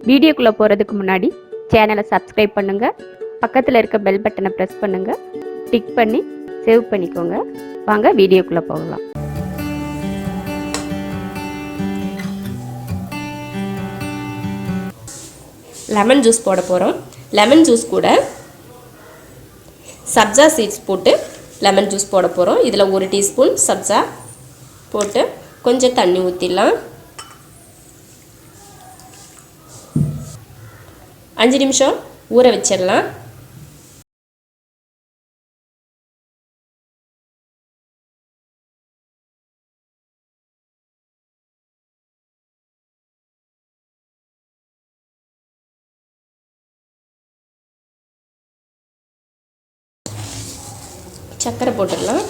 வீடியோக்குள்ளே போகிறதுக்கு முன்னாடி சேனலை சப்ஸ்கிரைப் பண்ணுங்கள், பக்கத்தில் இருக்க பெல் பட்டனை ப்ரெஸ் பண்ணுங்கள், டிக் பண்ணி சேவ் பண்ணிக்கோங்க. வாங்க வீடியோக்குள்ளே போகலாம். லெமன் ஜூஸ் போட போகிறோம். லெமன் ஜூஸ் கூட சப்ஜா சீட்ஸ் போட்டு லெமன் ஜூஸ் போட போகிறோம். இதில் 1 டீஸ்பூன் சப்ஜா போட்டு கொஞ்சம் தண்ணி ஊற்றிடலாம். 5 நிமிஷம் ஊற வச்சிடலாம். சர்க்கரை போட்டுடலாம்.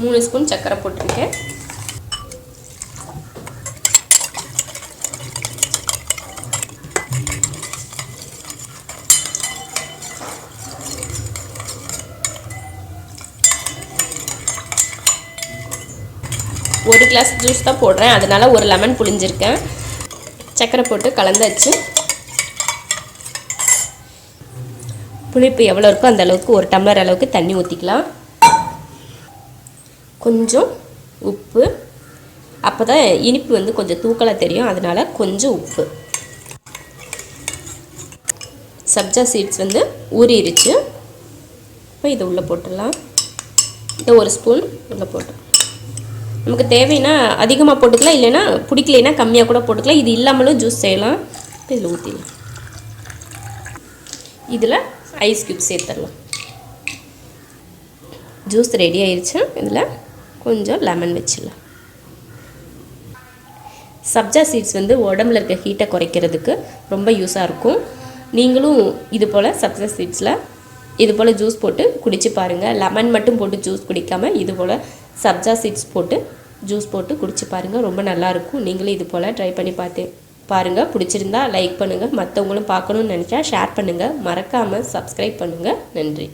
3 ஸ்பூன் சர்க்கரை போட்டிருக்கேன். ஒரு கிளாஸ் ஜூஸ் தான் போடுறேன், அதனால ஒரு லெமன் புளிஞ்சிருக்கேன். சர்க்கரை போட்டு கலந்தாச்சு. புளிப்பு எவ்வளோ இருக்கோ அந்த அளவுக்கு 1 டம்ளர் அளவுக்கு தண்ணி ஊற்றிக்கலாம். கொஞ்சம் உப்பு, அப்போ தான் இனிப்பு வந்து கொஞ்சம் தூக்கலாக தெரியும், அதனால் கொஞ்சம் உப்பு. சப்ஜா சீட்ஸ் வந்து ஊறிடுச்சு. இப்போ இதை உள்ளே போட்டுடலாம். இதை 1 ஸ்பூன் உள்ளே போட்டு, நமக்கு தேவைன்னா அதிகமாக போட்டுக்கலாம், இல்லைன்னா பிடிக்கலைன்னா கம்மியாக கூட போட்டுக்கலாம். இது இல்லாமலும் ஜூஸ் செய்யலாம். இதில் ஊற்றிடலாம். இதில் ஐஸ் க்யூப் சேர்த்துடலாம். ஜூஸ் ரெடி ஆயிடுச்சு. இதில் கொஞ்சம் லெமன் வச்சிடலாம். சப்ஜா சீட்ஸ் வந்து உடம்புல இருக்க ஹீட்டை குறைக்கிறதுக்கு ரொம்ப யூஸாக இருக்கும். நீங்களும் இது போல் சப்ஜா சீட்ஸில் இது போல் ஜூஸ் போட்டு குடித்து பாருங்கள். லெமன் மட்டும் போட்டு ஜூஸ் குடிக்காமல் இது போல் சப்ஜா சீட்ஸ் போட்டு ஜூஸ் போட்டு குடிச்சு பாருங்கள். ரொம்ப நல்லாயிருக்கும். நீங்களும் இது போல் ட்ரை பண்ணி பாருங்கள். பிடிச்சிருந்தா லைக் பண்ணுங்கள். மற்றவங்களும் பார்க்கணுன்னு நினச்சா ஷேர் பண்ணுங்கள். மறக்காமல் சப்ஸ்கிரைப் பண்ணுங்கள். நன்றி.